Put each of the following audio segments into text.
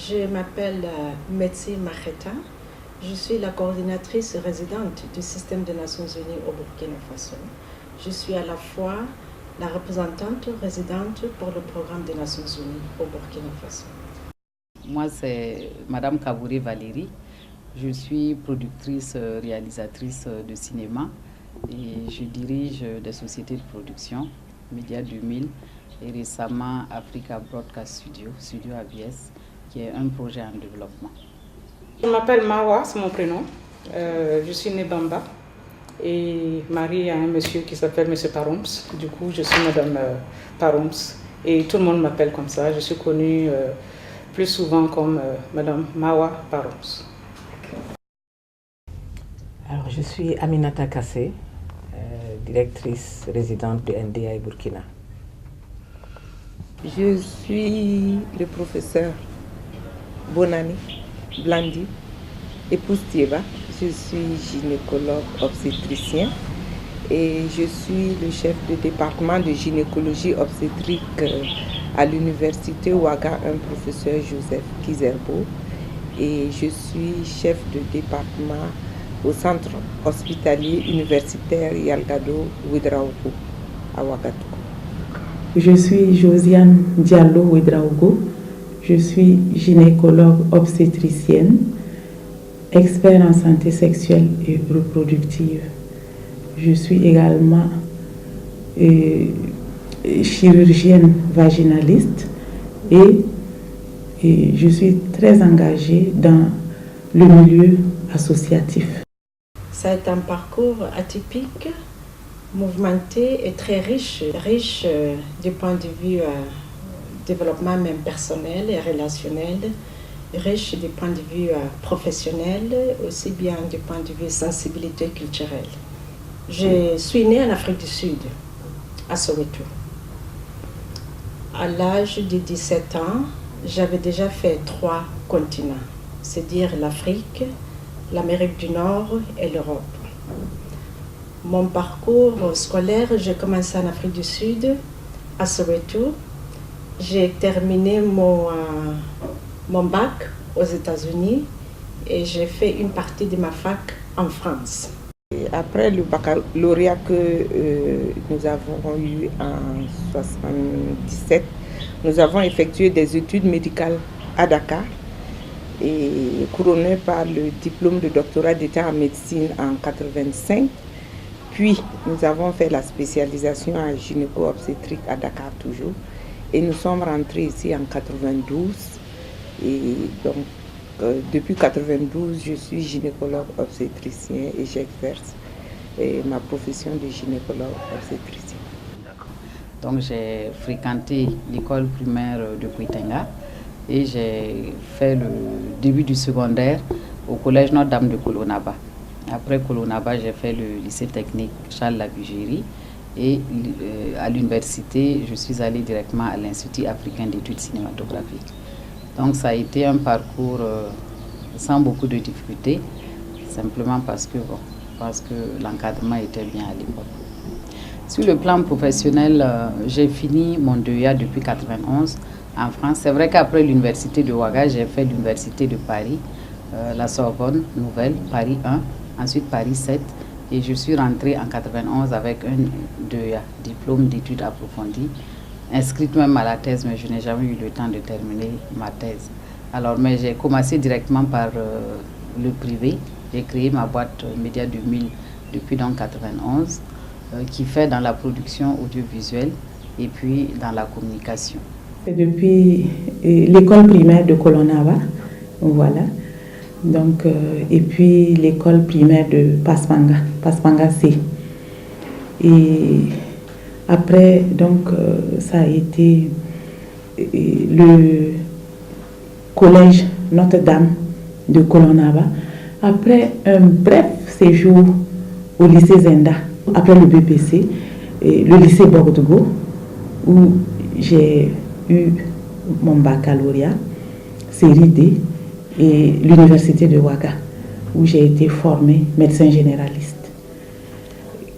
Je m'appelle Metsi Maheta. Je suis la coordinatrice résidente du système des Nations Unies au Burkina Faso. Je suis à la fois la représentante résidente pour le programme des Nations Unies au Burkina Faso. Moi, c'est Madame Kabouré Valérie. Je suis productrice, réalisatrice de cinéma et je dirige des sociétés de production, Média 2000 et récemment Africa Broadcast Studio, Studio ABS, qui est un projet en développement. Je m'appelle Mawa, c'est mon prénom. Je suis née Bamba et mariée à un monsieur qui s'appelle Monsieur Paroms. Du coup, je suis Madame Paroms et tout le monde m'appelle comme ça. Je suis connue plus souvent comme Madame Mawa Paroms. Alors, je suis Aminata Kassé, directrice résidente de NDI Burkina. Je suis le professeur Bonani Blandi, épouse Thieba. Je suis gynécologue obstétricien et je suis le chef de département de gynécologie obstétrique à l'université Ouaga, un professeur Joseph Kizerbo. Et je suis chef de département au centre hospitalier universitaire Yalgado Ouedraogo à Ouagadougou. Je suis Josiane Diallo Ouedraogo. Je suis gynécologue obstétricienne, expert en santé sexuelle et reproductive. Je suis également chirurgienne vaginaliste et je suis très engagée dans le milieu associatif. Ça a été un parcours atypique, mouvementé et très riche du point de vue développement même personnel et relationnel, riche du point de vue professionnel, aussi bien du point de vue sensibilité culturelle. Je suis née en Afrique du Sud, à Soweto. À l'âge de 17 ans, j'avais déjà fait 3 continents, c'est-à-dire l'Afrique, l'Amérique du Nord et l'Europe. Mon parcours scolaire, j'ai commencé en Afrique du Sud, à Soweto. J'ai terminé mon bac aux États-Unis et j'ai fait une partie de ma fac en France. Et après le baccalauréat que nous avons eu en 1977, nous avons effectué des études médicales à Dakar et couronné par le diplôme de doctorat d'État en médecine en 1985. Puis nous avons fait la spécialisation en gynéco-obstétrique à Dakar toujours. Et nous sommes rentrés ici en 1992. Et donc, depuis 1992, je suis gynécologue obstétricien et j'exerce ma profession de gynécologue obstétricien. Donc, j'ai fréquenté l'école primaire de Kouitenga et j'ai fait le début du secondaire au collège Notre-Dame de Kolonaba. Après Kolonaba, j'ai fait le lycée technique Charles Labugéry. Et à l'université, je suis allée directement à l'Institut africain d'études cinématographiques. Donc ça a été un parcours sans beaucoup de difficultés, simplement parce que l'encadrement était bien à l'époque. Sur le plan professionnel, j'ai fini mon 2A depuis 1991 en France. C'est vrai qu'après l'université de Ouaga, j'ai fait l'université de Paris, la Sorbonne Nouvelle, Paris 1, ensuite Paris 7. Et je suis rentrée en 1991 avec un 2A, diplôme d'études approfondies, inscrite même à la thèse, mais je n'ai jamais eu le temps de terminer ma thèse. Alors, mais j'ai commencé directement par le privé. J'ai créé ma boîte Média 2000 depuis donc 1991, qui fait dans la production audiovisuelle et puis dans la communication. Depuis l'école primaire de Kolonaba, voilà. Donc, et puis l'école primaire de Paspanga C. Et après, donc, ça a été le collège Notre-Dame de Kolonaba. Après un bref séjour au lycée Zenda, après le BPC, le lycée Bordeaux, où j'ai eu mon baccalauréat, série D, et l'université de Ouaga, où j'ai été formée médecin généraliste.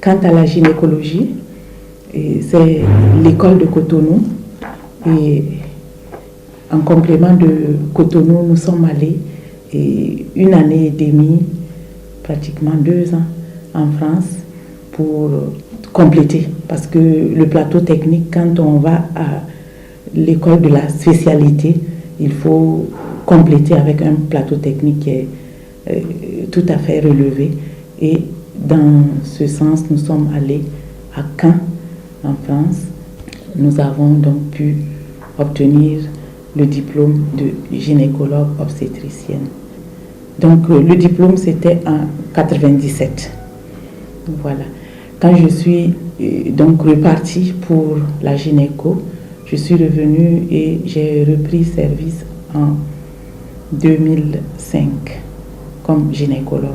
Quant à la gynécologie, c'est l'école de Cotonou et en complément de Cotonou, nous sommes allés une année et demie, pratiquement 2 ans en France pour compléter. Parce que le plateau technique, quand on va à l'école de la spécialité, il faut compléter avec un plateau technique qui est tout à fait relevé. Et dans ce sens, nous sommes allés à Caen, en France. Nous avons donc pu obtenir le diplôme de gynécologue obstétricienne. Donc le diplôme, c'était en 97. Voilà. Quand je suis donc repartie pour la gynéco, je suis revenue et j'ai repris service en 2005 comme gynécologue.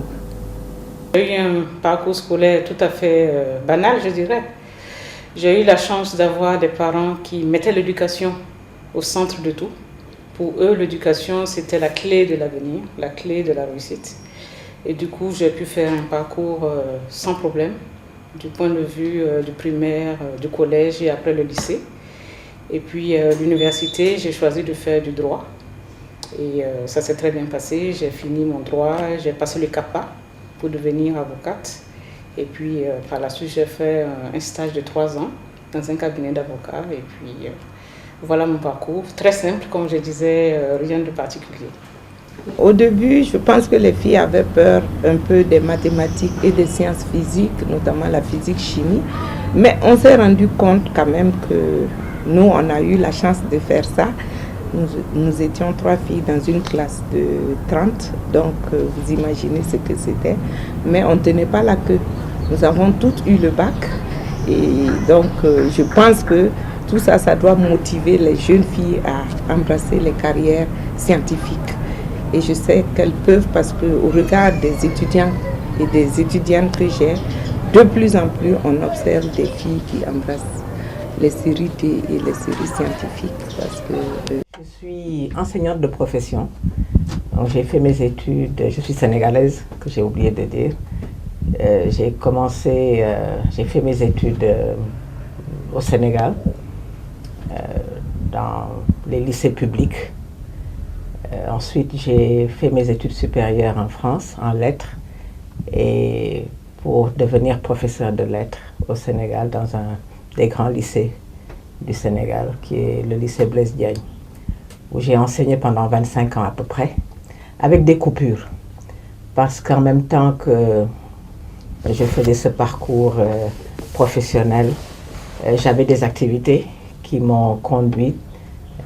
J'ai eu un parcours scolaire tout à fait banal, je dirais. J'ai eu la chance d'avoir des parents qui mettaient l'éducation au centre de tout. Pour eux, l'éducation, c'était la clé de l'avenir, la clé de la réussite. Et du coup, j'ai pu faire un parcours sans problème, du point de vue du primaire, du collège et après le lycée. Et puis, l'université, j'ai choisi de faire du droit. Et ça s'est très bien passé. J'ai fini mon droit, j'ai passé le CAPA pour devenir avocate. Et puis, par la suite, j'ai fait un stage de 3 ans dans un cabinet d'avocats. Et puis, voilà mon parcours. Très simple, comme je disais, rien de particulier. Au début, je pense que les filles avaient peur un peu des mathématiques et des sciences physiques, notamment la physique-chimie. Mais on s'est rendu compte quand même que nous, on a eu la chance de faire ça. Nous étions 3 filles dans une classe de 30, donc vous imaginez ce que c'était. Mais on ne tenait pas la queue. Nous avons toutes eu le bac. Et donc, je pense que tout ça, ça doit motiver les jeunes filles à embrasser les carrières scientifiques. Et je sais qu'elles peuvent parce qu'au regard des étudiants et des étudiantes que j'ai, de plus en plus, on observe des filles qui embrassent les séries D et les séries scientifiques. Parce que, Je suis enseignante de profession. Donc, j'ai fait mes études, je suis sénégalaise, que j'ai oublié de dire. J'ai fait mes études au Sénégal, dans les lycées publics. Ensuite, j'ai fait mes études supérieures en France, en lettres, et pour devenir professeur de lettres au Sénégal, dans un des grands lycées du Sénégal, qui est le lycée Blaise Diagne, où j'ai enseigné pendant 25 ans à peu près, avec des coupures. Parce qu'en même temps que je faisais ce parcours professionnel, j'avais des activités qui m'ont conduit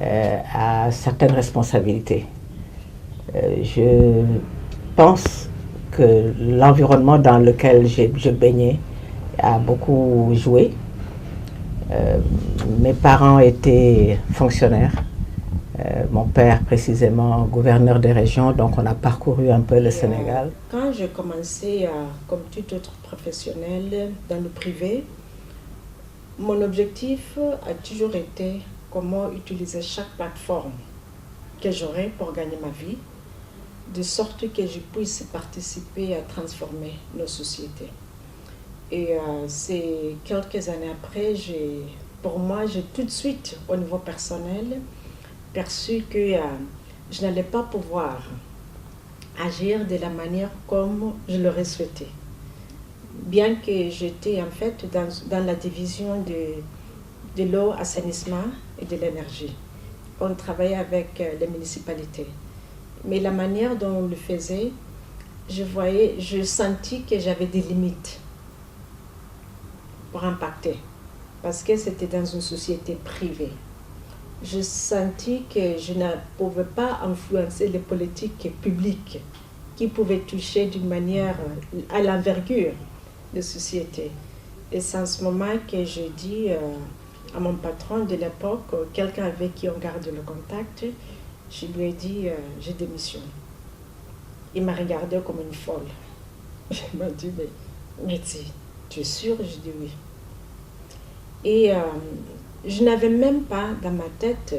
à certaines responsabilités. Je pense que l'environnement dans lequel je baignais a beaucoup joué. Mes parents étaient fonctionnaires. Mon père, précisément, gouverneur de région, donc on a parcouru un peu le Sénégal. Quand j'ai commencé, comme tout autre professionnel, dans le privé, mon objectif a toujours été comment utiliser chaque plateforme que j'aurai pour gagner ma vie, de sorte que je puisse participer à transformer nos sociétés. Et c'est quelques années après, pour moi, j'ai tout de suite, au niveau personnel, perçu que je n'allais pas pouvoir agir de la manière comme je l'aurais souhaité. Bien que j'étais en fait dans la division de l'eau, assainissement et de l'énergie. On travaillait avec les municipalités. Mais la manière dont on le faisait, je sentis que j'avais des limites pour impacter. Parce que c'était dans une société privée. Je sentis que je ne pouvais pas influencer les politiques publiques qui pouvaient toucher d'une manière à l'envergure de société. Et c'est en ce moment que j'ai dit à mon patron de l'époque, quelqu'un avec qui on garde le contact, je lui ai dit je démissionne. Il m'a regardé comme une folle. Il m'a dit mais tu es sûre? Je dis oui. Et je n'avais même pas dans ma tête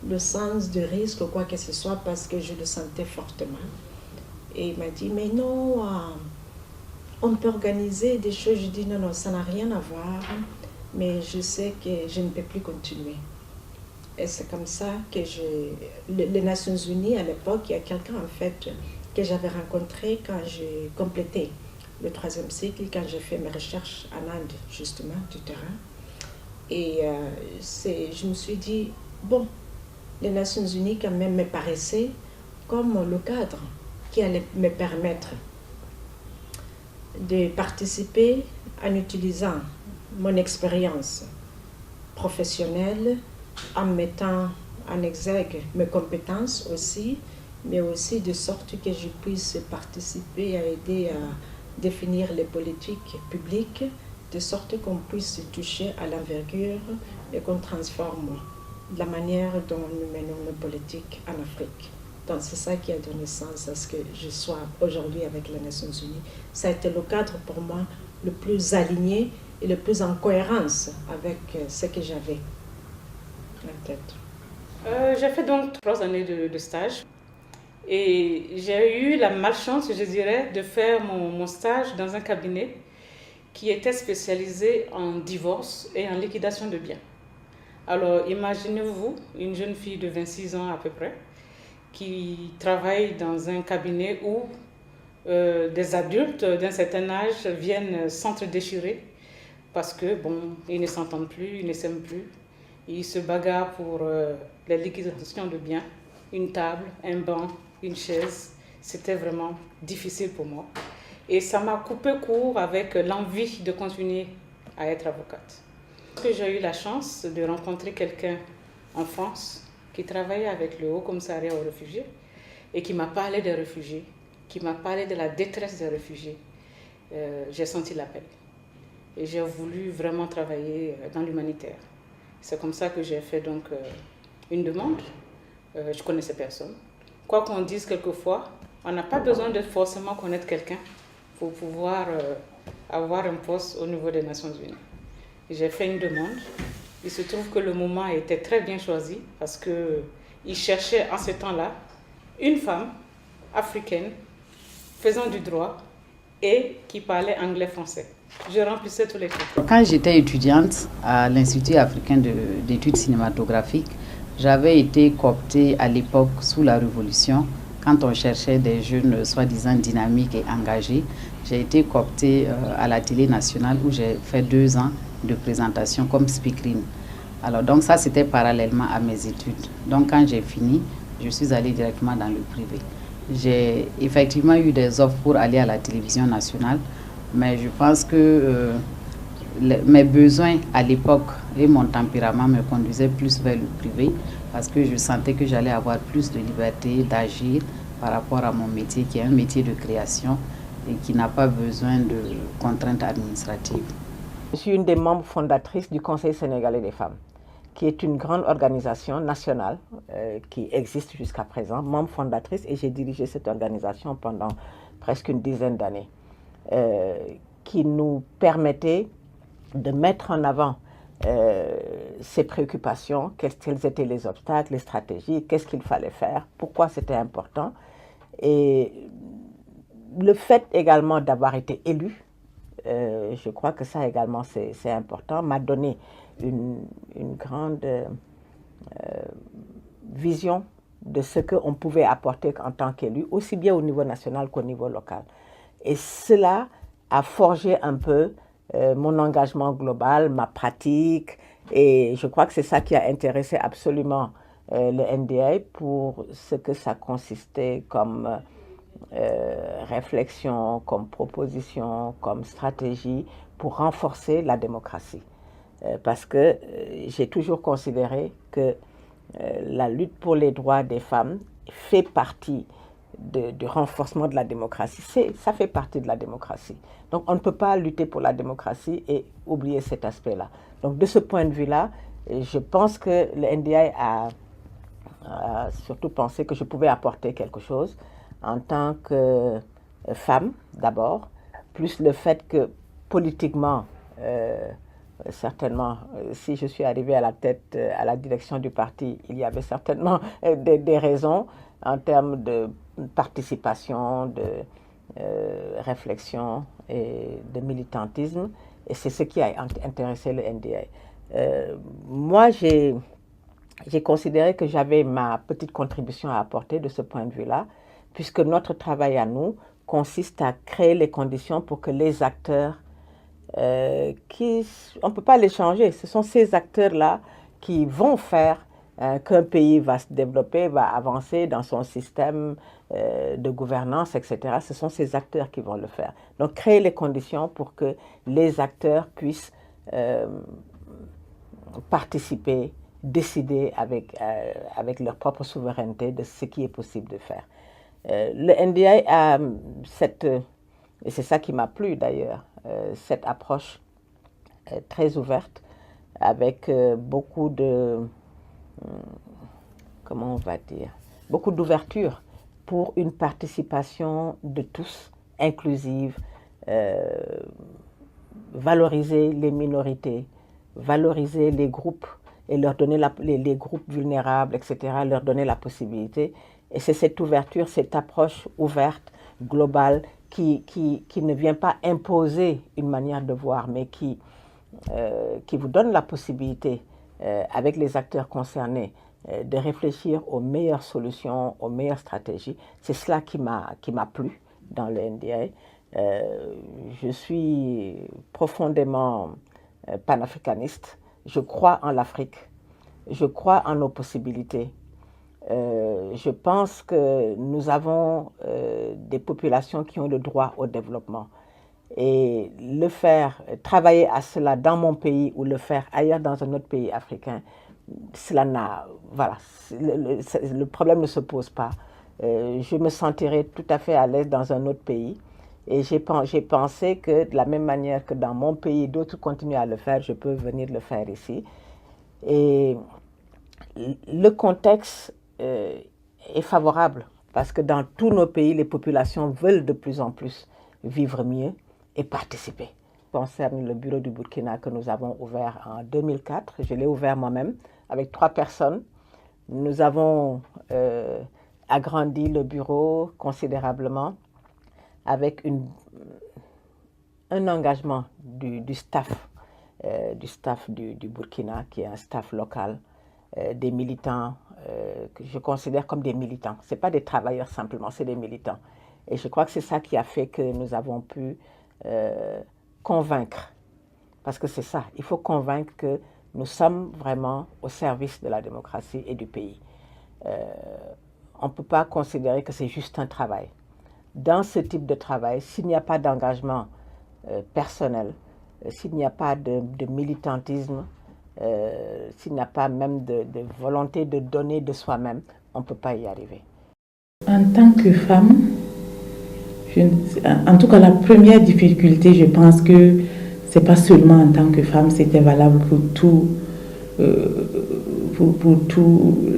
le sens de risque ou quoi que ce soit parce que je le sentais fortement. Et il m'a dit mais non, on peut organiser des choses. Je dis non, ça n'a rien à voir, mais je sais que je ne peux plus continuer. Et c'est comme ça que les Nations Unies, à l'époque, il y a quelqu'un en fait que j'avais rencontré quand j'ai complété le 3e cycle, quand j'ai fait mes recherches en Inde, justement, du terrain. Et je me suis dit, bon, les Nations Unies quand même me paraissaient comme le cadre qui allait me permettre de participer en utilisant mon expérience professionnelle, en mettant en exergue mes compétences aussi, mais aussi de sorte que je puisse participer à aider à définir les politiques publiques, de sorte qu'on puisse toucher à l'envergure et qu'on transforme la manière dont nous menons nos politiques en Afrique. Donc c'est ça qui a donné sens à ce que je sois aujourd'hui avec les Nations Unies. Ça a été le cadre pour moi le plus aligné et le plus en cohérence avec ce que j'avais en tête. J'ai fait donc 3 années de stage et j'ai eu la malchance, je dirais, de faire mon stage dans un cabinet qui était spécialisé en divorce et en liquidation de biens. Alors imaginez-vous une jeune fille de 26 ans à peu près qui travaille dans un cabinet où des adultes d'un certain âge viennent s'entre-déchirer parce que ils ne s'entendent plus, ils ne s'aiment plus. Ils se bagarrent pour la liquidation de biens, une table, un banc, une chaise. C'était vraiment difficile pour moi. Et ça m'a coupé court avec l'envie de continuer à être avocate. J'ai eu la chance de rencontrer quelqu'un en France qui travaillait avec le Haut Commissariat aux réfugiés et qui m'a parlé des réfugiés, qui m'a parlé de la détresse des réfugiés. J'ai senti l'appel et j'ai voulu vraiment travailler dans l'humanitaire. C'est comme ça que j'ai fait donc une demande. Je connaissais personne. Quoi qu'on dise quelquefois, on n'a pas besoin de forcément connaître quelqu'un pour pouvoir avoir un poste au niveau des Nations Unies. J'ai fait une demande. Il se trouve que le moment était très bien choisi parce qu'il cherchait en ce temps-là une femme africaine faisant du droit et qui parlait anglais-français. Je remplissais tous les critères. Quand j'étais étudiante à l'Institut africain d'études cinématographiques, j'avais été cooptée à l'époque sous la Révolution. Quand on cherchait des jeunes soi-disant dynamiques et engagés, j'ai été cooptée à la télé nationale où j'ai fait 2 ans de présentation comme speakerine. Alors donc ça c'était parallèlement à mes études. Donc quand j'ai fini, je suis allée directement dans le privé. J'ai effectivement eu des offres pour aller à la télévision nationale, mais je pense que mes besoins à l'époque et mon tempérament me conduisaient plus vers le privé parce que je sentais que j'allais avoir plus de liberté d'agir par rapport à mon métier qui est un métier de création et qui n'a pas besoin de contraintes administratives. Je suis une des membres fondatrices du Conseil sénégalais des femmes, qui est une grande organisation nationale qui existe jusqu'à présent, membre fondatrice, et j'ai dirigé cette organisation pendant presque une dizaine d'années, qui nous permettait de mettre en avant ces préoccupations, quels étaient les obstacles, les stratégies, qu'est-ce qu'il fallait faire, pourquoi c'était important. Et le fait également d'avoir été élu, je crois que ça également c'est important, m'a donné une grande vision de ce qu'on pouvait apporter en tant qu'élu, aussi bien au niveau national qu'au niveau local. Et cela a forgé un peu mon engagement global, ma pratique, et je crois que c'est ça qui a intéressé absolument le NDI pour ce que ça consistait comme réflexion, comme proposition, comme stratégie pour renforcer la démocratie. Parce que j'ai toujours considéré que la lutte pour les droits des femmes fait partie du renforcement de la démocratie. Ça fait partie de la démocratie. Donc on ne peut pas lutter pour la démocratie et oublier cet aspect-là. Donc de ce point de vue-là, je pense que le NDI a surtout pensé que je pouvais apporter quelque chose en tant que femme d'abord, plus le fait que politiquement, certainement, si je suis arrivée à la tête, à la direction du parti, il y avait certainement des raisons en termes de participation, de réflexion et de militantisme. Et c'est ce qui a intéressé le NDI. Moi, j'ai j'ai considéré que j'avais ma petite contribution à apporter de ce point de vue-là, puisque notre travail à nous consiste à créer les conditions pour que les acteurs, on ne peut pas les changer, ce sont ces acteurs-là qui vont faire qu'un pays va se développer, va avancer dans son système de gouvernance, etc. Ce sont ces acteurs qui vont le faire. Donc, créer les conditions pour que les acteurs puissent participer, décider avec leur propre souveraineté de ce qui est possible de faire. Le NDI a et c'est ça qui m'a plu d'ailleurs, cette approche très ouverte avec beaucoup de, comment on va dire, beaucoup d'ouverture pour une participation de tous, inclusive, valoriser les minorités, valoriser les groupes et leur donner les groupes vulnérables, etc., leur donner la possibilité. Et c'est cette ouverture, cette approche ouverte, globale, qui ne vient pas imposer une manière de voir, mais qui vous donne la possibilité, avec les acteurs concernés, de réfléchir aux meilleures solutions, aux meilleures stratégies. C'est cela qui m'a plu dans le NDI. Je suis profondément panafricaniste. Je crois en l'Afrique. Je crois en nos possibilités. Je pense que nous avons des populations qui ont le droit au développement. Et le faire, travailler à cela dans mon pays ou le faire ailleurs dans un autre pays africain, cela n'a... Voilà, le problème ne se pose pas. Je me sentirais tout à fait à l'aise dans un autre pays. Et j'ai pensé que de la même manière que dans mon pays, d'autres continuent à le faire, je peux venir le faire ici. Et le contexte est favorable parce que dans tous nos pays, les populations veulent de plus en plus vivre mieux et participer. Concerne le bureau du Burkina que nous avons ouvert en 2004, je l'ai ouvert moi-même avec 3 personnes. Nous avons agrandi le bureau considérablement avec un engagement du staff du Burkina, qui est un staff local, des militants que je considère comme des militants. Ce n'est pas des travailleurs simplement, c'est des militants. Et je crois que c'est ça qui a fait que nous avons pu convaincre. Parce que c'est ça, il faut convaincre que nous sommes vraiment au service de la démocratie et du pays. On ne peut pas considérer que c'est juste un travail. Dans ce type de travail, s'il n'y a pas d'engagement personnel, s'il n'y a pas de militantisme, s'il n'y a pas même de volonté de donner de soi-même, on ne peut pas y arriver. En tant que femme, en tout cas la première difficulté, je pense que ce n'est pas seulement en tant que femme, c'était valable pour tous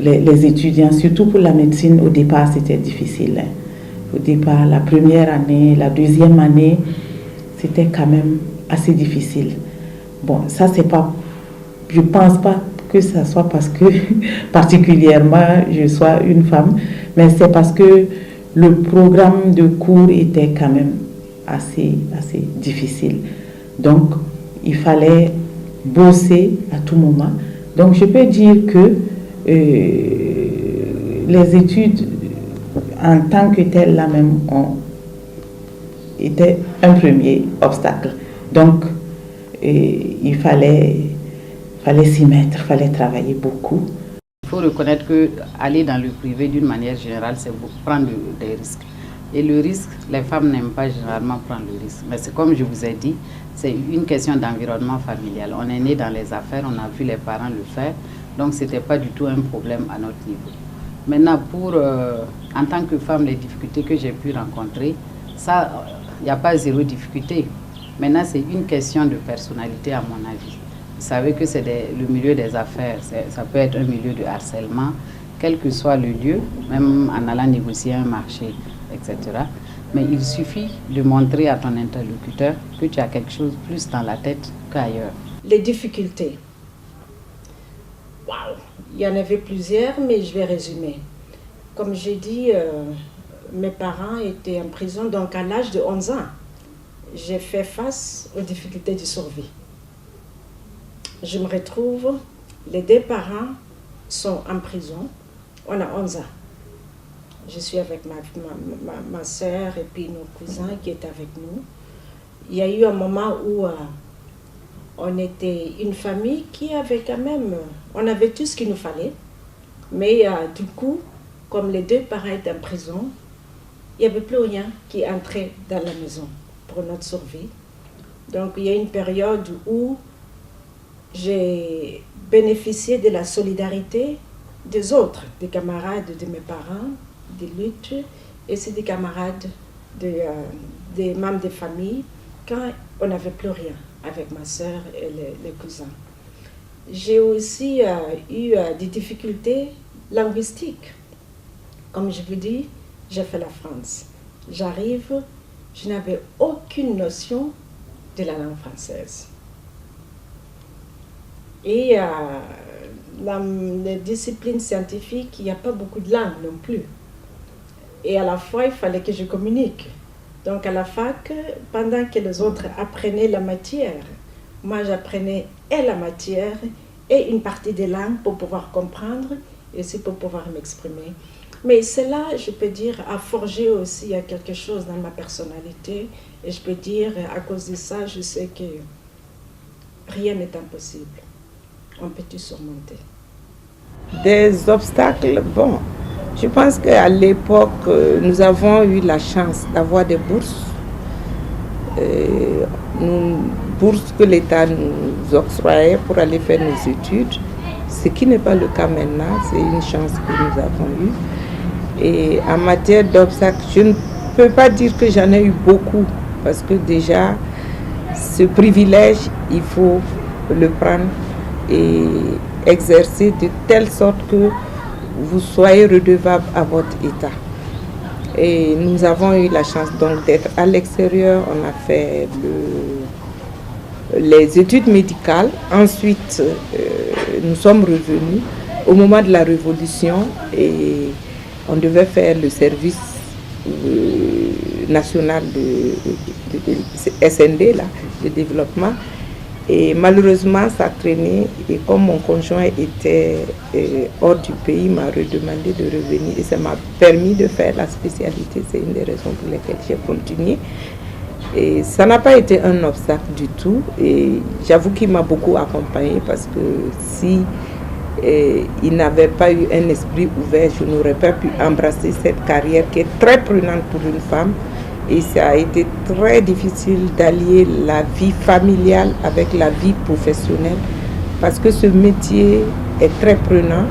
les étudiants, surtout pour la médecine. Au départ, c'était difficile. Au départ, la première année, la deuxième année, c'était quand même assez difficile. Bon, ça c'est pas... Je pense pas que ça soit parce que particulièrement je sois une femme, mais c'est parce que le programme de cours était quand même assez difficile. Donc, il fallait bosser à tout moment. Donc, je peux dire que les études en tant que telles, là même, étaient un premier obstacle. Donc, il fallait s'y mettre, il fallait travailler beaucoup. Il faut reconnaître qu'aller dans le privé d'une manière générale, c'est prendre des risques. Et le risque, les femmes n'aiment pas généralement prendre le risque. Mais c'est comme je vous ai dit, c'est une question d'environnement familial. On est né dans les affaires, on a vu les parents le faire, donc ce n'était pas du tout un problème à notre niveau. Maintenant, en tant que femme, les difficultés que j'ai pu rencontrer, ça, il n'y a pas zéro difficulté. Maintenant, c'est une question de personnalité à mon avis. Vous savez que c'est le milieu des affaires, ça peut être un milieu de harcèlement, quel que soit le lieu, même en allant négocier un marché, etc. Mais il suffit de montrer à ton interlocuteur que tu as quelque chose plus dans la tête qu'ailleurs. Les difficultés. Waouh! Il y en avait plusieurs, mais je vais résumer. Comme j'ai dit, mes parents étaient en prison, donc à l'âge de 11 ans, j'ai fait face aux difficultés de survie. Je me retrouve, les 2 parents sont en prison. On a 11 ans. Je suis avec ma soeur et puis nos cousins qui étaient avec nous. Il y a eu un moment où on était une famille qui avait quand même... On avait tout ce qu'il nous fallait. Mais du coup, comme les deux parents étaient en prison, il n'y avait plus rien qui entrait dans la maison pour notre survie. Donc il y a une période où j'ai bénéficié de la solidarité des autres, des camarades de mes parents, des luttes, et c'est des camarades, des membres de famille, quand on n'avait plus rien avec ma soeur et les cousins. J'ai aussi eu des difficultés linguistiques. Comme je vous dis, j'ai fait la France. J'arrive, je n'avais aucune notion de la langue française. Et les disciplines scientifiques, il n'y a pas beaucoup de langues non plus. Et à la fois, il fallait que je communique. Donc à la fac, pendant que les autres apprenaient la matière, moi j'apprenais et la matière et une partie des langues pour pouvoir comprendre et aussi pour pouvoir m'exprimer. Mais cela, je peux dire, a forgé aussi quelque chose dans ma personnalité. Et je peux dire, à cause de ça, je sais que rien n'est impossible. On peut tout surmonter. Des obstacles, bon, je pense qu'à l'époque, nous avons eu la chance d'avoir des bourses. Bourses que l'État nous octroyait pour aller faire nos études. Ce qui n'est pas le cas maintenant, c'est une chance que nous avons eue. Et en matière d'obstacles, je ne peux pas dire que j'en ai eu beaucoup, parce que déjà, ce privilège, il faut le prendre et exercer de telle sorte que vous soyez redevable à votre État. Et nous avons eu la chance donc d'être à l'extérieur. On a fait les études médicales. Ensuite, nous sommes revenus au moment de la Révolution et on devait faire le service national de SND, là, de développement. Et malheureusement, ça traînait. Et comme mon conjoint était hors du pays, il m'a redemandé de revenir. Et ça m'a permis de faire la spécialité. C'est une des raisons pour lesquelles j'ai continué. Et ça n'a pas été un obstacle du tout. Et j'avoue qu'il m'a beaucoup accompagné parce que si il n'avait pas eu un esprit ouvert, je n'aurais pas pu embrasser cette carrière qui est très prenante pour une femme. Et ça a été très difficile d'allier la vie familiale avec la vie professionnelle parce que ce métier est très prenant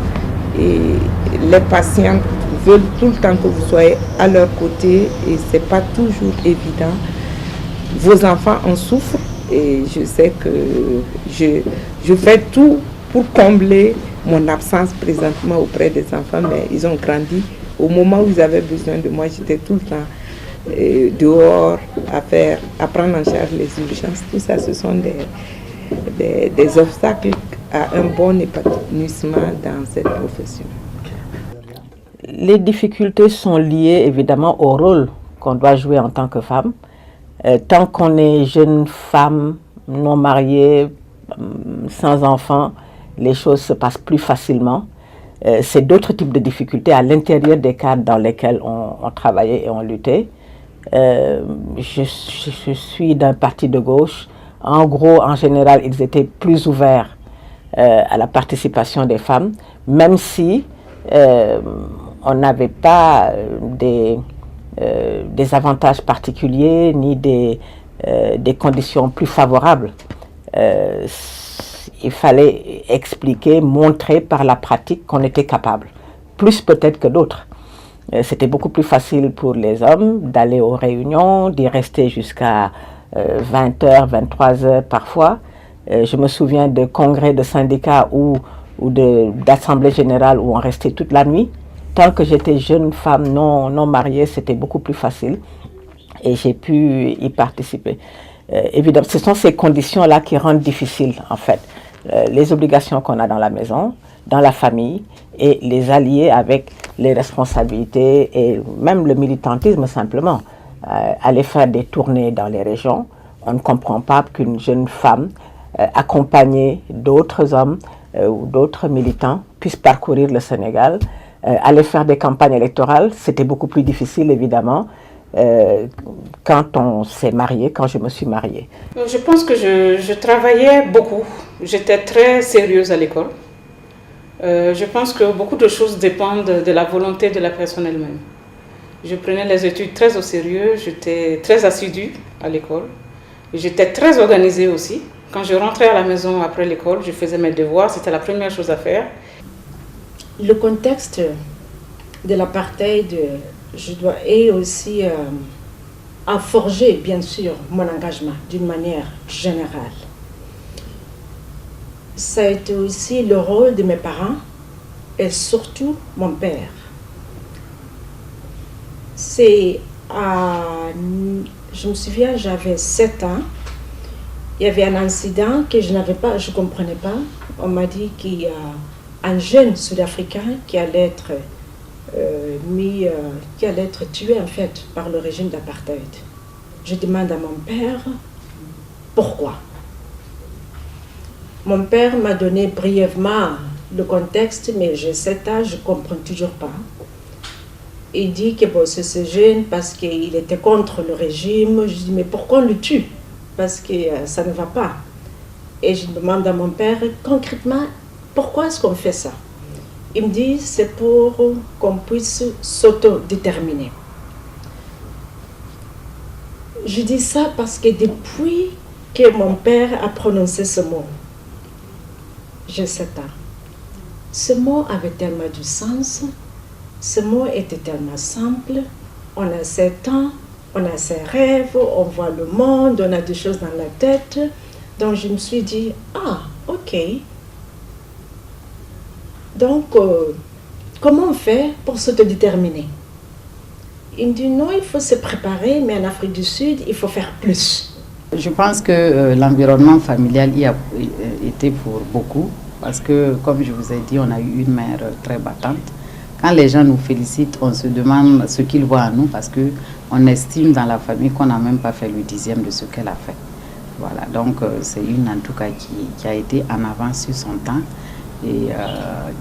et les patients veulent tout le temps que vous soyez à leur côté et ce n'est pas toujours évident. Vos enfants en souffrent et je sais que je fais tout pour combler mon absence présentement auprès des enfants, mais ils ont grandi. Au moment où ils avaient besoin de moi, j'étais tout le temps dehors à prendre en charge les urgences. Tout ça, ce sont des obstacles à un bon épanouissement dans cette profession. Les difficultés sont liées évidemment au rôle qu'on doit jouer en tant que femme. Tant qu'on est jeune femme, non mariée, sans enfant, les choses se passent plus facilement. C'est d'autres types de difficultés à l'intérieur des cadres dans lesquels on travaillait et on luttait. Je suis d'un parti de gauche. En gros, en général, ils étaient plus ouverts à la participation des femmes, même si on n'avait pas des avantages particuliers ni des conditions plus favorables. Il fallait expliquer, montrer par la pratique qu'on était capable, plus peut-être que d'autres. C'était beaucoup plus facile pour les hommes d'aller aux réunions, d'y rester jusqu'à 20h, 23h parfois. Je me souviens de congrès de syndicats ou d'assemblée générale où on restait toute la nuit. Tant que j'étais jeune femme non mariée, c'était beaucoup plus facile et j'ai pu y participer. Évidemment, ce sont ces conditions-là qui rendent difficile en fait les obligations qu'on a dans la maison, dans la famille et les allier avec les responsabilités et même le militantisme simplement. Aller faire des tournées dans les régions, on ne comprend pas qu'une jeune femme accompagnée d'autres hommes ou d'autres militants puissent parcourir le Sénégal, aller faire des campagnes électorales. C'était beaucoup plus difficile, évidemment, quand on s'est marié, quand je me suis mariée. Je pense que je travaillais beaucoup. J'étais très sérieuse à l'école. Je pense que beaucoup de choses dépendent de la volonté de la personne elle-même. Je prenais les études très au sérieux, j'étais très assidue à l'école. J'étais très organisée aussi. Quand je rentrais à la maison après l'école, je faisais mes devoirs, c'était la première chose à faire. Le contexte de l'apartheid, et aussi a forgé, bien sûr, mon engagement d'une manière générale. Ça a été aussi le rôle de mes parents et surtout mon père. Je me souviens, j'avais 7 ans. Il y avait un incident que je ne comprenais pas. On m'a dit qu'il y a un jeune Sud-Africain qui allait être tué en fait par le régime d'apartheid. Je demande à mon père pourquoi. Mon père m'a donné brièvement le contexte, mais j'ai 7 ans, je ne comprends toujours pas. Il dit que bon, c'est ce jeune parce qu'il était contre le régime. Je dis mais pourquoi on le tue? Parce que ça ne va pas. Et je demande à mon père concrètement pourquoi est-ce qu'on fait ça? Il me dit c'est pour qu'on puisse s'autodéterminer. Je dis ça parce que depuis que mon père a prononcé ce mot, j'ai 7 ans. Ce mot avait tellement du sens, ce mot était tellement simple. On a 7 ans, on a ses rêves, on voit le monde, on a des choses dans la tête. Donc je me suis dit, ah, ok. Donc, comment on fait pour s'autodéterminer? Il me dit, non, il faut se préparer, mais en Afrique du Sud, il faut faire plus. Je pense que l'environnement familial y a été pour beaucoup, parce que, comme je vous ai dit, on a eu une mère très battante. Quand les gens nous félicitent, on se demande ce qu'ils voient en nous, parce qu'on estime dans la famille qu'on n'a même pas fait le 10e de ce qu'elle a fait. Voilà, donc c'est une en tout cas qui a été en avance sur son temps, et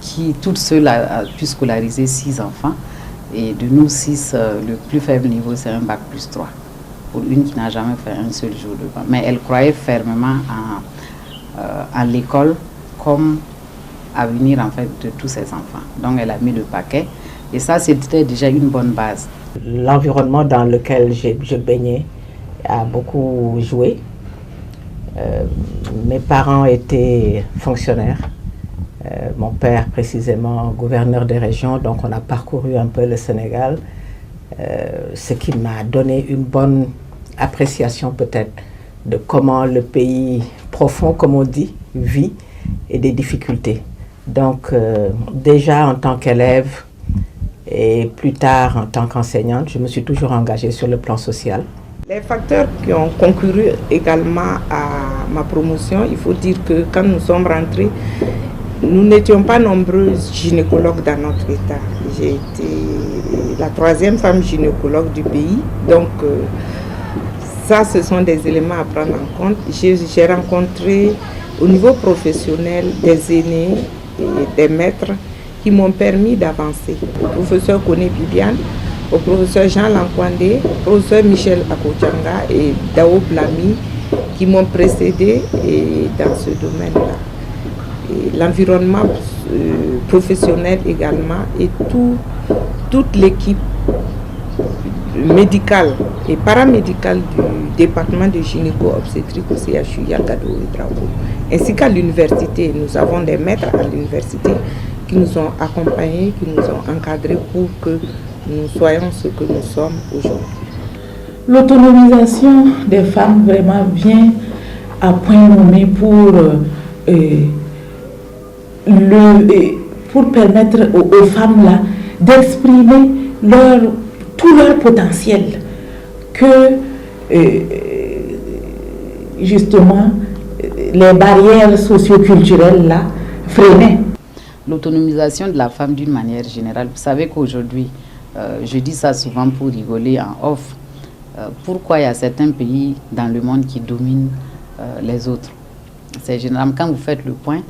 qui toute seule a pu scolariser 6 enfants. Et de nous 6, le plus faible niveau, c'est un bac plus 3. Pour une qui n'a jamais fait un seul jour de bac. Mais elle croyait fermement en l'école comme avenir en fait de tous ses enfants. Donc elle a mis le paquet. Et ça, c'était déjà une bonne base. L'environnement dans lequel je baignais a beaucoup joué. Mes parents étaient fonctionnaires. Mon père précisément gouverneur des régions, donc on a parcouru un peu le Sénégal, ce qui m'a donné une bonne appréciation peut-être de comment le pays profond, comme on dit, vit et des difficultés. Donc déjà en tant qu'élève et plus tard en tant qu'enseignante, je me suis toujours engagée sur le plan social. Les facteurs qui ont concouru également à ma promotion, il faut dire que quand nous sommes rentrés, nous n'étions pas nombreuses gynécologues dans notre État. J'ai été la 3e femme gynécologue du pays. Donc, ça, ce sont des éléments à prendre en compte. J'ai rencontré au niveau professionnel des aînés et des maîtres qui m'ont permis d'avancer. Au professeur Koné Bibiane, au professeur Jean Lankwandé, au professeur Michel Akochanga et Dao Blami qui m'ont précédé dans ce domaine-là. L'environnement professionnel également et toute l'équipe médicale et paramédicale du département de gynéco-obstétrique au CHU Yagado et Drago, ainsi qu'à l'université. Nous avons des maîtres à l'université qui nous ont accompagnés, qui nous ont encadrés pour que nous soyons ce que nous sommes aujourd'hui. L'autonomisation des femmes vraiment vient à point nommé pour permettre aux femmes là d'exprimer tout leur potentiel que justement les barrières socio-culturelles là freinaient. L'autonomisation de la femme d'une manière générale, vous savez qu'aujourd'hui, je dis ça souvent pour rigoler en off, pourquoi il y a certains pays dans le monde qui dominent les autres. C'est généralement quand vous faites le point,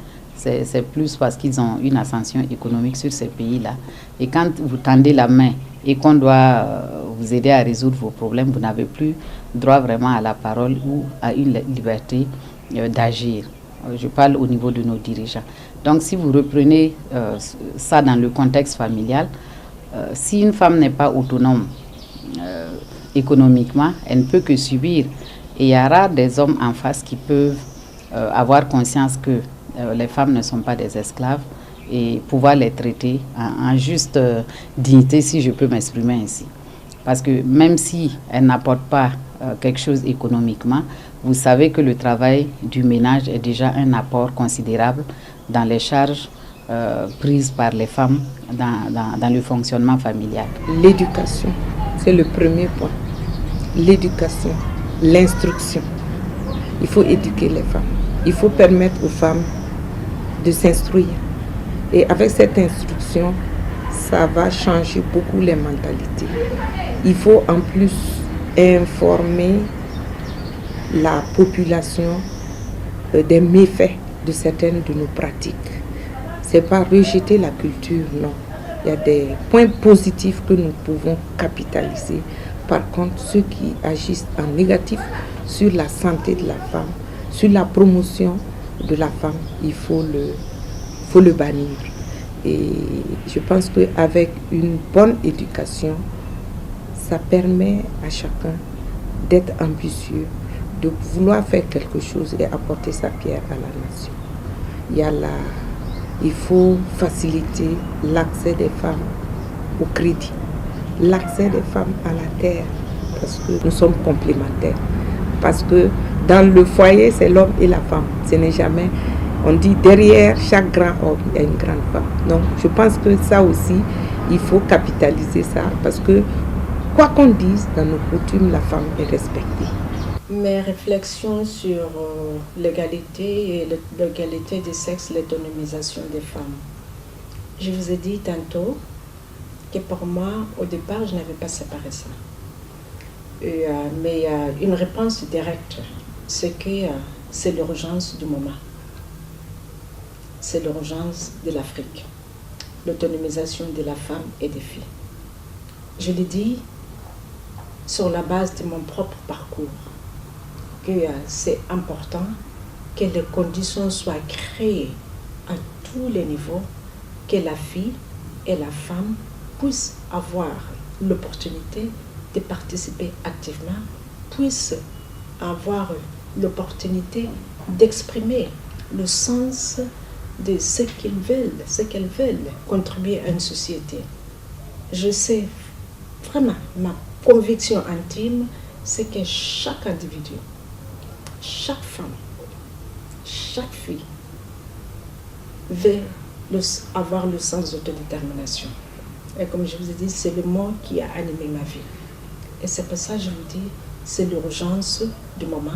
c'est plus parce qu'ils ont une ascension économique sur ces pays-là. Et quand vous tendez la main et qu'on doit vous aider à résoudre vos problèmes, vous n'avez plus droit vraiment à la parole ou à une liberté d'agir. Je parle au niveau de nos dirigeants. Donc si vous reprenez ça dans le contexte familial, si une femme n'est pas autonome économiquement, elle ne peut que subir. Et il y aura des hommes en face qui peuvent avoir conscience que les femmes ne sont pas des esclaves et pouvoir les traiter en juste dignité, si je peux m'exprimer ainsi. Parce que même si elles n'apportent pas quelque chose économiquement, vous savez que le travail du ménage est déjà un apport considérable dans les charges prises par les femmes dans le fonctionnement familial. L'éducation, c'est le premier point. L'éducation, l'instruction. Il faut éduquer les femmes. Il faut permettre aux femmes de s'instruire. Et avec cette instruction, ça va changer beaucoup les mentalités. Il faut en plus informer la population des méfaits de certaines de nos pratiques. C'est pas rejeter la culture, non. Il y a des points positifs que nous pouvons capitaliser. Par contre, ceux qui agissent en négatif sur la santé de la femme, sur la promotion de la femme, il faut le bannir. Et je pense qu'avec une bonne éducation, ça permet à chacun d'être ambitieux, de vouloir faire quelque chose et apporter sa pierre à la nation. Il faut faciliter l'accès des femmes au crédit, l'accès des femmes à la terre, parce que nous sommes complémentaires. Parce que dans le foyer, c'est l'homme et la femme. Ce n'est jamais, on dit derrière chaque grand homme, il y a une grande femme. Donc je pense que ça aussi, il faut capitaliser ça, parce que quoi qu'on dise, dans nos coutumes, la femme est respectée. Mes réflexions sur l'égalité et l'égalité des sexes, l'autonomisation des femmes. Je vous ai dit tantôt que pour moi, au départ, je n'avais pas séparé ça. Mais une réponse directe, c'est que c'est l'urgence du moment. C'est l'urgence de l'Afrique. L'autonomisation de la femme et des filles. Je l'ai dit sur la base de mon propre parcours, que c'est important que les conditions soient créées à tous les niveaux, que la fille et la femme puissent avoir l'opportunité de participer activement, puissent avoir l'opportunité d'exprimer le sens de ce qu'elles veulent contribuer à une société. Je sais vraiment, ma conviction intime, c'est que chaque individu, chaque femme, chaque fille veut avoir le sens d'autodétermination. Et comme je vous ai dit, c'est le mot qui a animé ma vie. Et c'est pour ça que je vous dis, c'est l'urgence du moment,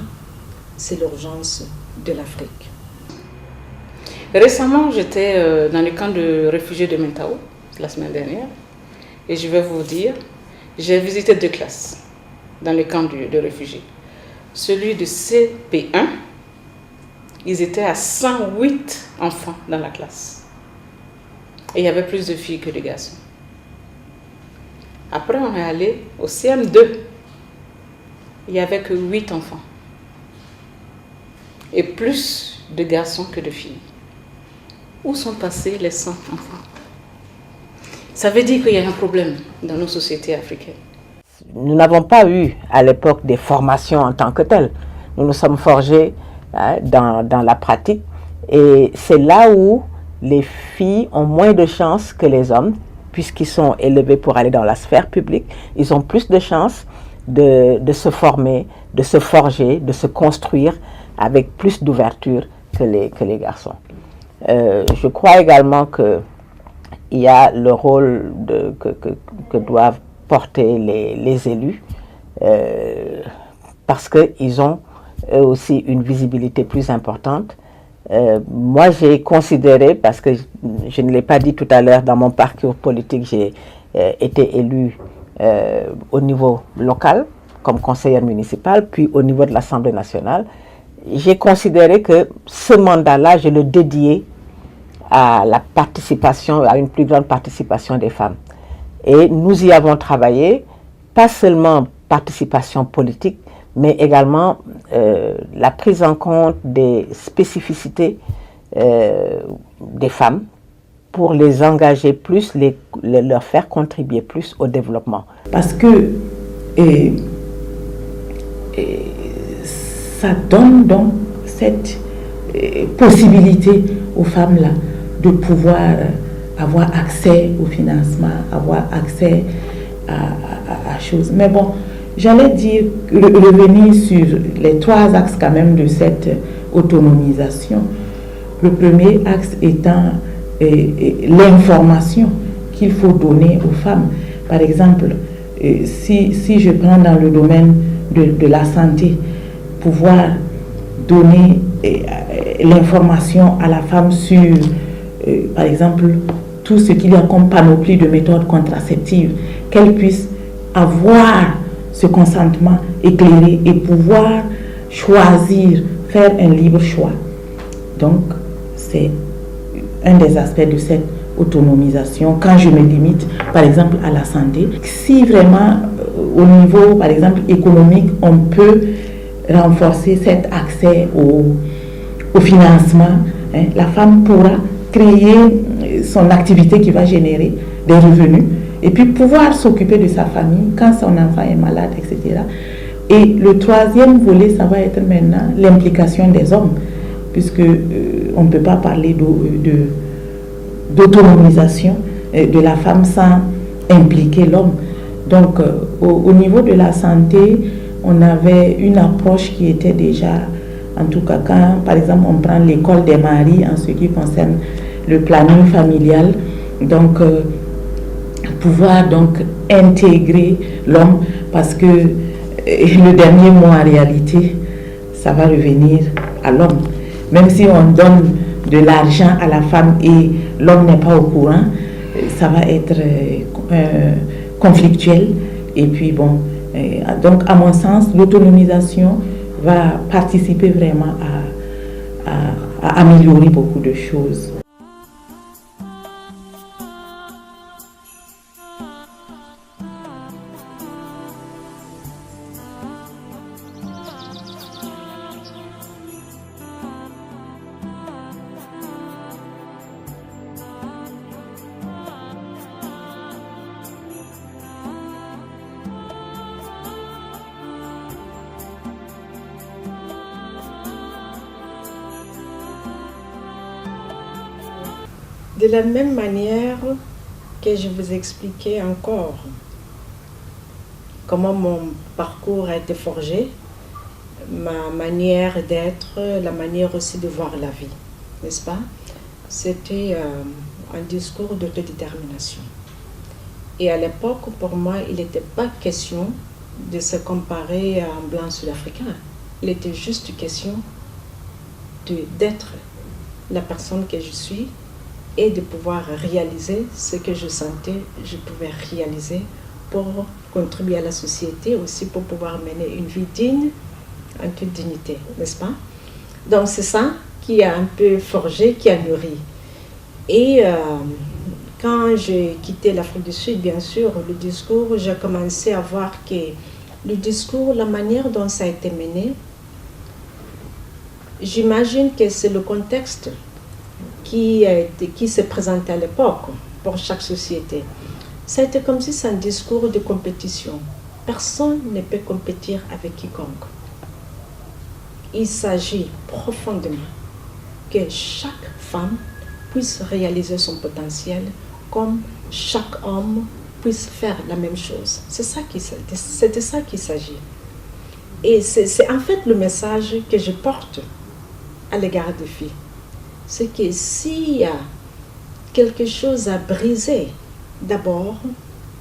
c'est l'urgence de l'Afrique. Récemment, j'étais dans le camp de réfugiés de Mentao, la semaine dernière, et je vais vous dire, j'ai visité 2 classes dans le camp de réfugiés. Celui de CP1, ils étaient à 108 enfants dans la classe. Et il y avait plus de filles que de garçons. Après, on est allé au CM2. Il n'y avait que 8 enfants. Et plus de garçons que de filles. Où sont passés les 100 enfants? Ça veut dire qu'il y a un problème dans nos sociétés africaines. Nous n'avons pas eu à l'époque des formations en tant que telles. Nous nous sommes forgés dans la pratique. Et c'est là où les filles ont moins de chances que les hommes, puisqu'ils sont élevés pour aller dans la sphère publique. Ils ont plus de chances de se former, de se forger, de se construire avec plus d'ouverture que les garçons. Je crois également qu'il y a le rôle que doivent porter les élus, parce qu'ils ont eux aussi une visibilité plus importante. Moi, j'ai considéré, parce que je ne l'ai pas dit tout à l'heure, dans mon parcours politique, j'ai été élue au niveau local, comme conseillère municipale, puis au niveau de l'Assemblée nationale. J'ai considéré que ce mandat-là, je le dédiais à la participation, à une plus grande participation des femmes. Et nous y avons travaillé, pas seulement participation politique, mais également la prise en compte des spécificités des femmes pour les engager plus, leur faire contribuer plus au développement. Parce que ça donne donc cette possibilité aux femmes-là de pouvoir avoir accès au financement, avoir accès à choses. Mais bon, j'allais dire, revenir sur les 3 axes quand même de cette autonomisation. Le premier axe étant l'information qu'il faut donner aux femmes. Par exemple, si je prends dans le domaine de la santé, pouvoir donner l'information à la femme sur, par exemple, tout ce qu'il y a comme panoplie de méthodes contraceptives, qu'elle puisse avoir ce consentement éclairé et pouvoir choisir, faire un libre choix. Donc, c'est un des aspects de cette autonomisation. Quand je me limite, par exemple, à la santé, si vraiment, au niveau, par exemple, économique, on peut renforcer cet accès au financement, la femme pourra créer son activité qui va générer des revenus et puis pouvoir s'occuper de sa famille quand son enfant est malade, etc. Et le 3e volet, ça va être maintenant l'implication des hommes, puisque on ne peut pas parler d'autonomisation de la femme sans impliquer l'homme. Donc, au niveau de la santé, on avait une approche qui était déjà, en tout cas quand, par exemple, on prend l'école des maris en ce qui concerne le planning familial, donc pouvoir donc intégrer l'homme, parce que le dernier mot en réalité, ça va revenir à l'homme. Même si on donne de l'argent à la femme et l'homme n'est pas au courant, ça va être conflictuel. Et puis bon, donc à mon sens, l'autonomisation va participer vraiment à améliorer beaucoup de choses. De la même manière que je vous expliquais encore comment mon parcours a été forgé, ma manière d'être, la manière aussi de voir la vie, n'est-ce pas? C'était un discours d'autodétermination. Et à l'époque, pour moi, il n'était pas question de se comparer à un blanc sud-africain. Il était juste question d'être la personne que je suis et de pouvoir réaliser ce que je sentais, je pouvais réaliser pour contribuer à la société, aussi pour pouvoir mener une vie digne, en toute dignité, n'est-ce pas? Donc c'est ça qui a un peu forgé, qui a mûri. Et quand j'ai quitté l'Afrique du Sud, bien sûr, le discours, j'ai commencé à voir que le discours, la manière dont ça a été mené, j'imagine que c'est le contexte qui se présentait à l'époque pour chaque société. Ça a été comme si c'est un discours de compétition. Personne ne peut compétir avec quiconque. Il s'agit profondément que chaque femme puisse réaliser son potentiel comme chaque homme puisse faire la même chose. C'était ça qu'il s'agit. Et c'est en fait le message que je porte à l'égard des filles. C'est que s'il y a quelque chose à briser, d'abord,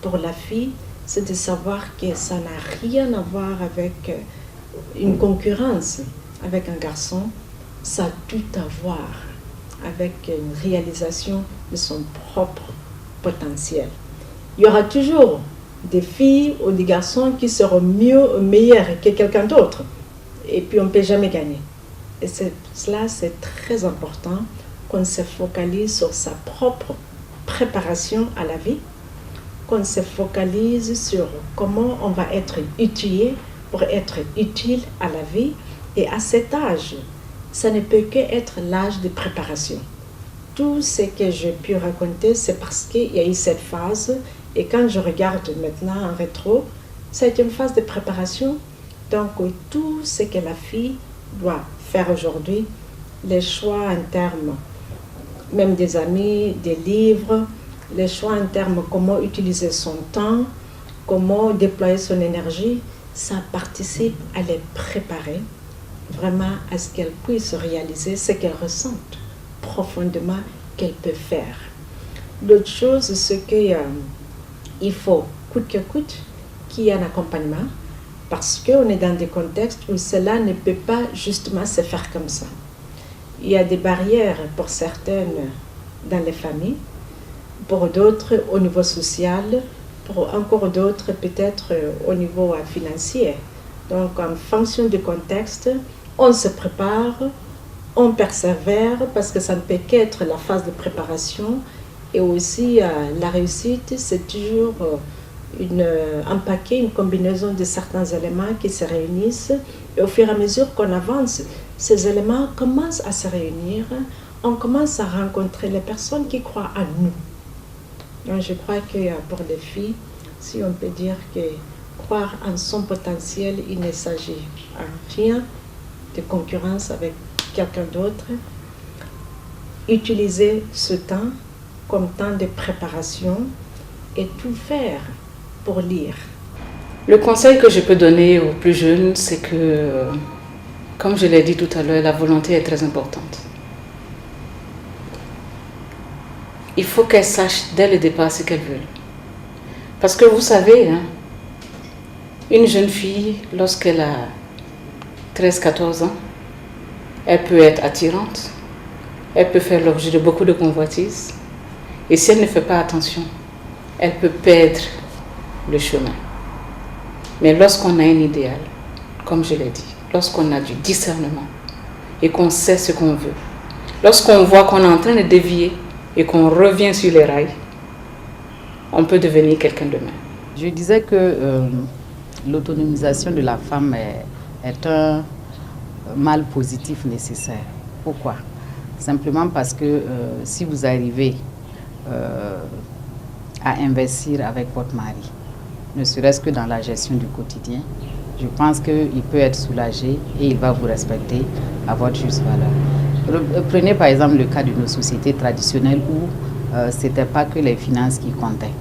pour la fille, c'est de savoir que ça n'a rien à voir avec une concurrence avec un garçon, ça a tout à voir avec une réalisation de son propre potentiel. Il y aura toujours des filles ou des garçons qui seront meilleurs que quelqu'un d'autre. Et puis on ne peut jamais gagner. Et cela, c'est très important qu'on se focalise sur sa propre préparation à la vie, qu'on se focalise sur comment on va être outillé pour être utile à la vie. Et à cet âge, ça ne peut qu'être l'âge de préparation. Tout ce que j'ai pu raconter, c'est parce qu'il y a eu cette phase. Et quand je regarde maintenant en rétro, c'est une phase de préparation. Donc, tout ce que la fille doit faire aujourd'hui, les choix en termes, même des amis, des livres, les choix en termes comment utiliser son temps, comment déployer son énergie, ça participe à les préparer vraiment à ce qu'elles puissent réaliser ce qu'elles ressentent profondément qu'elles peuvent faire. L'autre chose, c'est qu'il faut, coûte que coûte, qu'il y ait un accompagnement, parce qu'on est dans des contextes où cela ne peut pas justement se faire comme ça. Il y a des barrières pour certaines dans les familles, pour d'autres au niveau social, pour encore d'autres peut-être au niveau financier. Donc en fonction du contexte, on se prépare, on persévère parce que ça ne peut qu'être la phase de préparation. Et aussi la réussite, c'est toujours un paquet, une combinaison de certains éléments qui se réunissent. Et au fur et à mesure qu'on avance, ces éléments commencent à se réunir. On commence à rencontrer les personnes qui croient en nous. Donc je crois que pour les filles, si on peut dire que croire en son potentiel, il ne s'agit en rien de concurrence avec quelqu'un d'autre. Utiliser ce temps comme temps de préparation et tout faire pour lire. Le conseil que je peux donner aux plus jeunes, c'est que, comme je l'ai dit tout à l'heure, la volonté est très importante. Il faut qu'elles sachent dès le départ ce qu'elles veulent. Parce que vous savez, une jeune fille, lorsqu'elle a 13-14 ans, elle peut être attirante, elle peut faire l'objet de beaucoup de convoitises. Et si elle ne fait pas attention, elle peut perdre le chemin. Mais lorsqu'on a un idéal, comme je l'ai dit, lorsqu'on a du discernement et qu'on sait ce qu'on veut, lorsqu'on voit qu'on est en train de dévier et qu'on revient sur les rails, on peut devenir quelqu'un de même. Je disais que l'autonomisation de la femme est un mal positif nécessaire. Pourquoi? Simplement parce que si vous arrivez à investir avec votre mari, ne serait-ce que dans la gestion du quotidien, je pense qu'il peut être soulagé et il va vous respecter à votre juste valeur. Prenez par exemple le cas de nos sociétés traditionnelles où ce n'était pas que les finances qui comptaient.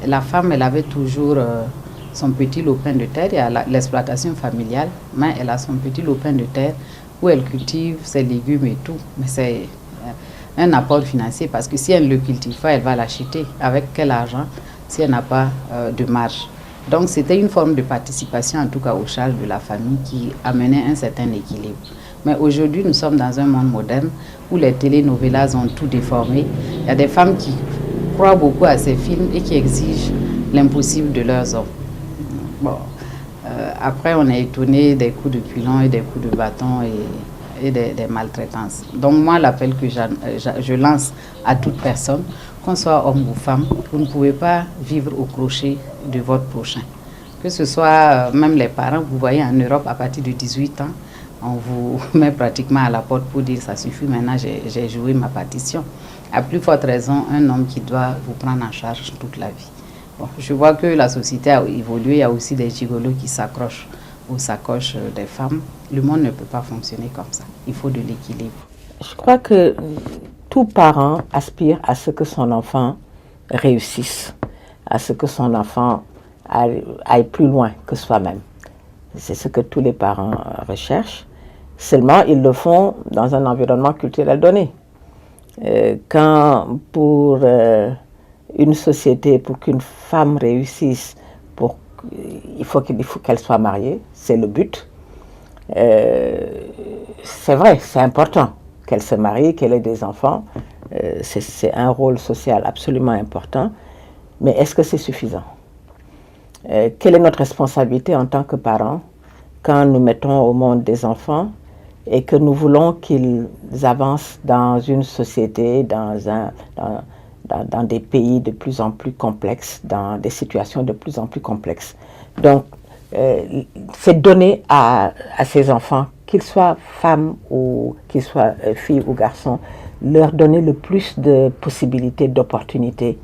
La femme, elle avait toujours son petit lopin de terre, il y a l'exploitation familiale, mais elle a son petit lopin de terre où elle cultive ses légumes et tout. Mais c'est un apport financier parce que si elle ne le cultive pas, elle va l'acheter. Avec quel argent si elle n'a pas de marge? Donc c'était une forme de participation, en tout cas aux charges de la famille, qui amenait un certain équilibre. Mais aujourd'hui, nous sommes dans un monde moderne où les telenovelas ont tout déformé. Il y a des femmes qui croient beaucoup à ces films et qui exigent l'impossible de leurs hommes. Bon, après, on est étonné des coups de pilon et des coups de bâton et des maltraitances. Donc moi, l'appel que je lance à toute personne, qu'on soit homme ou femme, vous ne pouvez pas vivre au crochet de votre prochain. Que ce soit même les parents, vous voyez en Europe, à partir de 18 ans, on vous met pratiquement à la porte pour dire ça suffit, maintenant j'ai joué ma partition. À plus forte raison, un homme qui doit vous prendre en charge toute la vie. Bon, je vois que la société a évolué, il y a aussi des gigolos qui s'accrochent aux sacoches des femmes. Le monde ne peut pas fonctionner comme ça, il faut de l'équilibre. Je crois que tout parent aspire à ce que son enfant réussisse, à ce que son enfant aille plus loin que soi-même. C'est ce que tous les parents recherchent. Seulement, ils le font dans un environnement culturel donné. Quand pour une société, pour qu'une femme réussisse, il faut qu'elle soit mariée, c'est le but. C'est vrai, c'est important qu'elle se marie, qu'elle ait des enfants. C'est un rôle social absolument important. Mais est-ce que c'est suffisant? Quelle est notre responsabilité en tant que parents quand nous mettons au monde des enfants et que nous voulons qu'ils avancent dans une société, dans des pays de plus en plus complexes, dans des situations de plus en plus complexes. Donc, c'est donner à ces enfants, qu'ils soient femmes ou qu'ils soient filles ou garçons, leur donner le plus de possibilités, d'opportunités,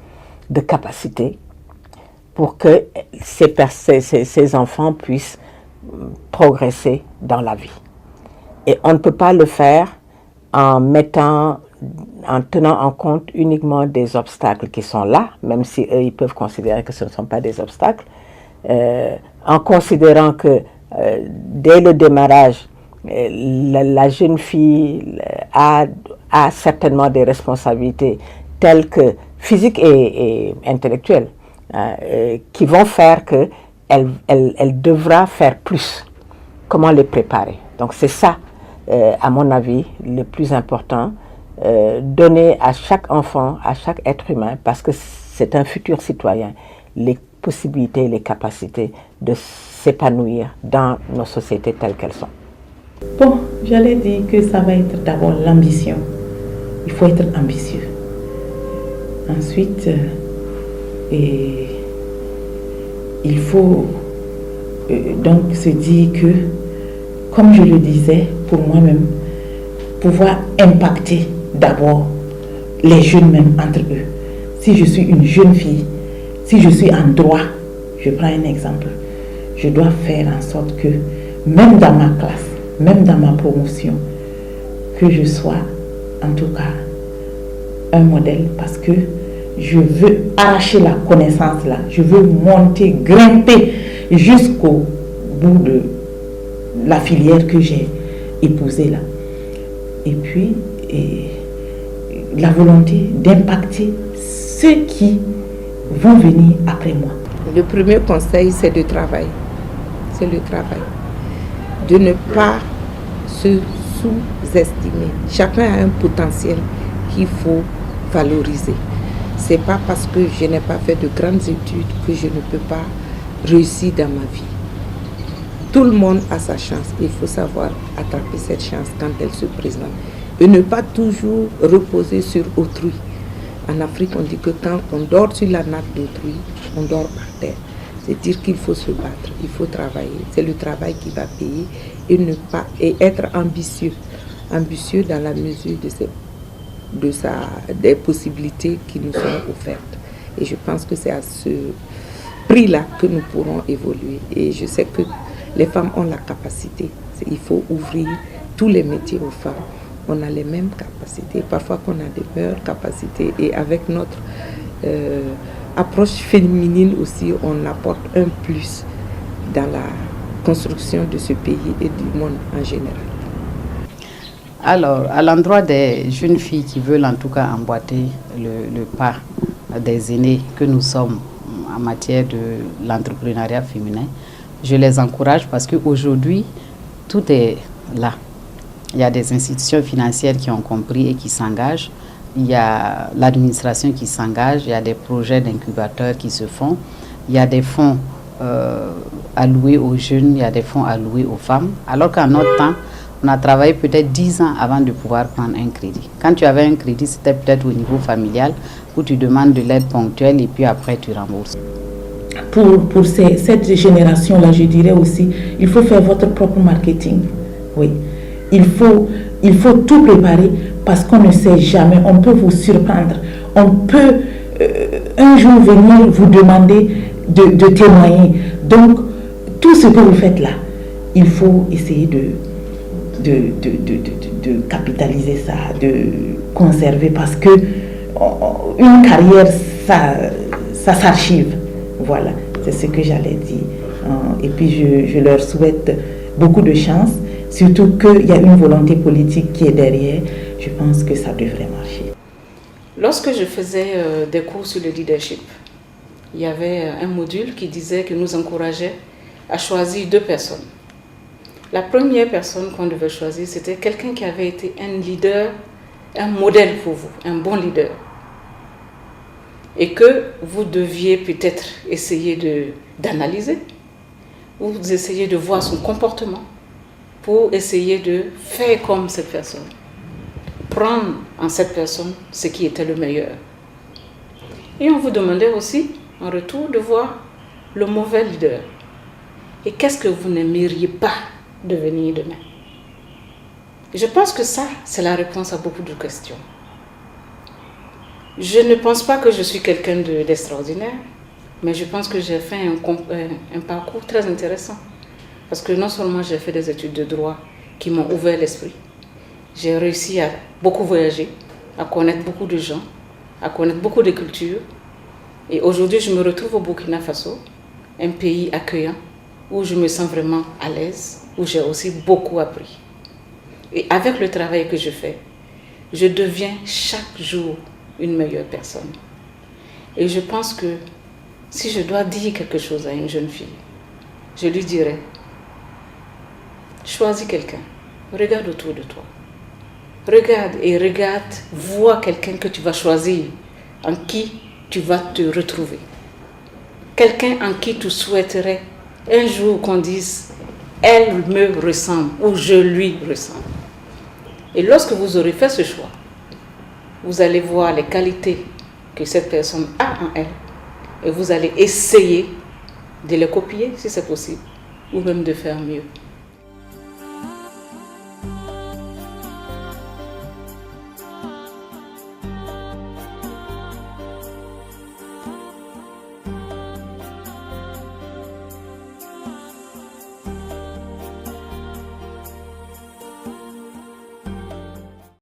de capacités pour que ces enfants puissent progresser dans la vie. Et on ne peut pas le faire en tenant en compte uniquement des obstacles qui sont là, même si eux, ils peuvent considérer que ce ne sont pas des obstacles, en considérant que dès le démarrage, la jeune fille a certainement des responsabilités telles que physiques et intellectuelles, qui vont faire qu'elle devra faire plus. Comment les préparer? Donc c'est ça, à mon avis, le plus important, donner à chaque enfant, à chaque être humain, parce que c'est un futur citoyen, les possibilités et les capacités de s'épanouir dans nos sociétés telles qu'elles sont. Bon, j'allais dire que ça va être d'abord l'ambition. Il faut être ambitieux. Ensuite, il faut donc se dire que, comme je le disais pour moi-même, pouvoir impacter d'abord les jeunes même entre eux. Si je suis une jeune fille, si je suis en droit, je prends un exemple, je dois faire en sorte que, même dans ma classe, même dans ma promotion, que je sois en tout cas un modèle, parce que je veux arracher la connaissance là, je veux monter, grimper jusqu'au bout de la filière que j'ai épousée là. Et puis, la volonté d'impacter ceux qui vont venir après moi. Le premier conseil, c'est le travail. C'est le travail. De ne pas se sous-estimer. Chacun a un potentiel qu'il faut valoriser. C'est pas parce que je n'ai pas fait de grandes études que je ne peux pas réussir dans ma vie. Tout le monde a sa chance. Il faut savoir attraper cette chance quand elle se présente. Et ne pas toujours reposer sur autrui. En Afrique, on dit que quand on dort sur la nappe d'autrui, on dort par terre. C'est dire qu'il faut se battre, il faut travailler. C'est le travail qui va payer et être ambitieux. Ambitieux dans la mesure des possibilités qui nous sont offertes. Et je pense que c'est à ce prix-là que nous pourrons évoluer. Et je sais que les femmes ont la capacité. Il faut ouvrir tous les métiers aux femmes. On a les mêmes capacités, parfois qu'on a des meilleures capacités. Et avec notre approche féminine aussi, on apporte un plus dans la construction de ce pays et du monde en général. Alors, à l'endroit des jeunes filles qui veulent en tout cas emboîter le pas des aînés que nous sommes en matière de l'entrepreneuriat féminin, je les encourage parce qu'aujourd'hui, tout est là. Il y a des institutions financières qui ont compris et qui s'engagent. Il y a l'administration qui s'engage. Il y a des projets d'incubateurs qui se font. Il y a des fonds alloués aux jeunes. Il y a des fonds alloués aux femmes. Alors qu'en notre temps, on a travaillé peut-être 10 ans avant de pouvoir prendre un crédit. Quand tu avais un crédit, c'était peut-être au niveau familial où tu demandes de l'aide ponctuelle et puis après tu rembourses. Pour cette génération-là, je dirais aussi, il faut faire votre propre marketing. Oui. Il faut tout préparer parce qu'on ne sait jamais. On peut vous surprendre. On peut un jour venir vous demander de témoigner. Donc, tout ce que vous faites là, il faut essayer de capitaliser ça, de conserver parce que une carrière, ça s'archive. Voilà, c'est ce que j'allais dire. Et puis, je leur souhaite beaucoup de chance. Surtout qu'il y a une volonté politique qui est derrière, je pense que ça devrait marcher. Lorsque je faisais des cours sur le leadership, il y avait un module qui disait que nous encourageait à choisir 2 personnes. La première personne qu'on devait choisir, c'était quelqu'un qui avait été un leader, un modèle pour vous, un bon leader. Et que vous deviez peut-être essayer d'analyser, vous essayez de voir son comportement. pour essayer de faire comme cette personne. Prendre en cette personne ce qui était le meilleur. Et on vous demandait aussi, en retour, de voir le mauvais leader. Et qu'est-ce que vous n'aimeriez pas devenir demain? Je pense que ça, c'est la réponse à beaucoup de questions. Je ne pense pas que je suis quelqu'un d'extraordinaire, mais je pense que j'ai fait un parcours très intéressant. Parce que non seulement j'ai fait des études de droit qui m'ont ouvert l'esprit, j'ai réussi à beaucoup voyager, à connaître beaucoup de gens, à connaître beaucoup de cultures. Et aujourd'hui, je me retrouve au Burkina Faso, un pays accueillant, où je me sens vraiment à l'aise, où j'ai aussi beaucoup appris. Et avec le travail que je fais, je deviens chaque jour une meilleure personne. Et je pense que si je dois dire quelque chose à une jeune fille, je lui dirais, choisis quelqu'un, regarde autour de toi. Regarde, vois quelqu'un que tu vas choisir, en qui tu vas te retrouver. Quelqu'un en qui tu souhaiterais un jour qu'on dise, elle me ressemble ou je lui ressemble. Et lorsque vous aurez fait ce choix, vous allez voir les qualités que cette personne a en elle et vous allez essayer de les copier si c'est possible ou même de faire mieux.